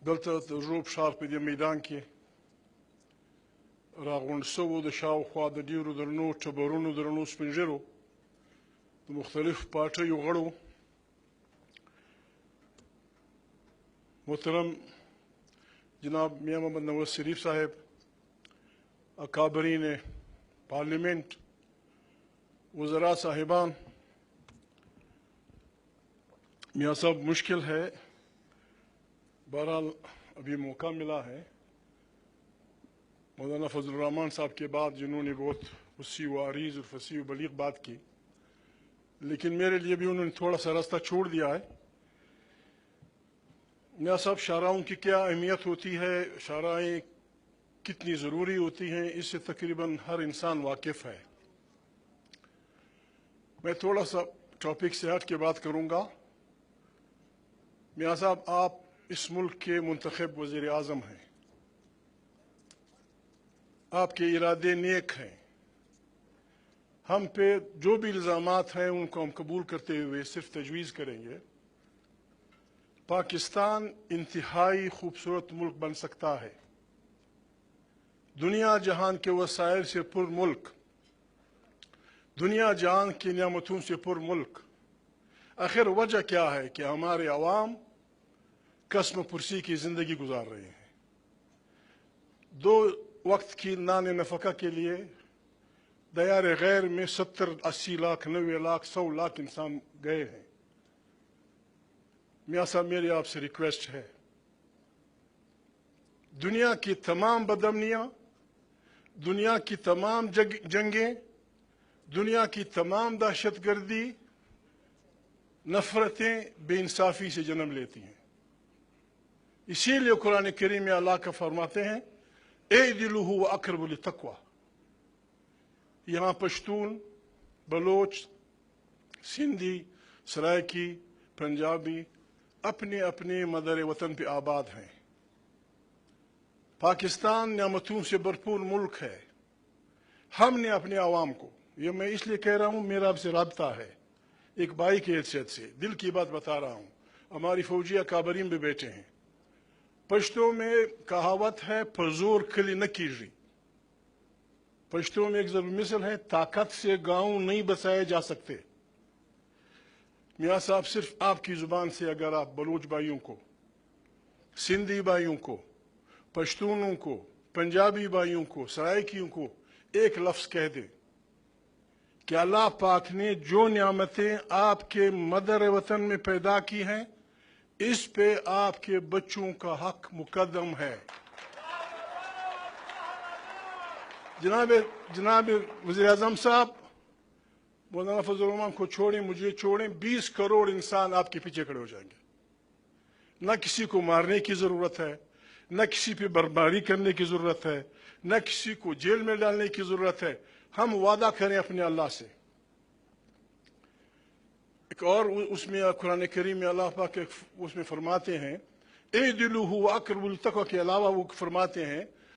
دلته د روب ښار په دې میدان کې راغونډ شوو د شاوخوا د ډېرو درنو ټبرونو درنو سپین ږیرو د مختلفو پارټیو غړو محترم جناب میاں محمد نواز شریف صاحب اکابرین پارلیمنٹ وزراء صاحبان میاں صاحب مشکل ہے بہرحال ابھی موقع ملا ہے مولانا فضل الرحمان صاحب کے بعد جنہوں نے بہت وسیع و عریض اور فصیح و بلیغ بات کی لیکن میرے لیے بھی انہوں نے تھوڑا سا راستہ چھوڑ دیا ہے میاں صاحب شاہراہوں کی کیا اہمیت ہوتی ہے شاہراہیں کتنی ضروری ہوتی ہیں اس سے تقریباً ہر انسان واقف ہے میں تھوڑا سا ٹاپک سے ہٹ کے بات کروں گا میاں صاحب آپ اس ملک کے منتخب وزیر اعظم ہیں آپ کے ارادے نیک ہیں ہم پہ جو بھی الزامات ہیں ان کو ہم قبول کرتے ہوئے صرف تجویز کریں گے پاکستان انتہائی خوبصورت ملک بن سکتا ہے دنیا جہان کے وسائل سے پر ملک دنیا جہان کی نعمتوں سے پر ملک آخر وجہ کیا ہے کہ ہمارے عوام قسم پرسی کی زندگی گزار رہے ہیں 2 وقت کی نان نفقہ کے لیے دیار غیر میں 70-80 لاکھ 90 لاکھ 100 لاکھ انسان گئے ہیں میاں صاحب میری آپ سے ریکویسٹ ہے دنیا کی تمام بدامنیاں دنیا کی تمام جنگیں دنیا کی تمام دہشت گردی نفرتیں بے انصافی سے جنم لیتی ہیں اسی لیے قرآن کریم میں اللہ کا فرماتے ہیں اعدلوا هو اقرب للتقوی یہاں پشتون بلوچ سندھی سرائکی پنجابی اپنے اپنے مدر وطن پہ آباد ہیں پاکستان نعمتوں سے بھرپور ملک ہے ہم نے اپنے عوام کو یہ میں اس لیے کہہ رہا ہوں میرا آپ سے رابطہ ہے ایک بھائی کی حیثیت سے دل کی بات بتا رہا ہوں ہماری فوجی اکابرین بھی بیٹھے ہیں پشتوں میں کہاوت ہے پرزور کلی نہ کیجی پشتوں میں ایک ضرور مثل ہے طاقت سے گاؤں نہیں بسائے جا سکتے میاں صاحب صرف آپ کی زبان سے اگر آپ بلوچ بھائیوں کو سندھی بھائیوں کو پشتونوں کو پنجابی بھائیوں کو سرائکیوں کو ایک لفظ کہہ دیں کہ اللہ پاک نے جو نعمتیں آپ کے مدر وطن میں پیدا کی ہیں اس پہ آپ کے بچوں کا حق مقدم ہے جناب وزیر اعظم صاحب مولانا فضل الرحمان کو چھوڑیں مجھے چھوڑیں 20 کروڑ انسان آپ کے پیچھے کھڑے ہو جائیں گے نہ کسی کو مارنے کی ضرورت ہے نہ کسی پہ برباری کرنے کی ضرورت ہے نہ کسی کو جیل میں ڈالنے کی ضرورت ہے ہم وعدہ کریں اپنے اللہ سے ایک اور اس میں قرآن کریم میں اللہ پاک اس میں فرماتے ہیں اعدلوا هو اقرب للتقوی کے علاوہ وہ فرماتے ہیں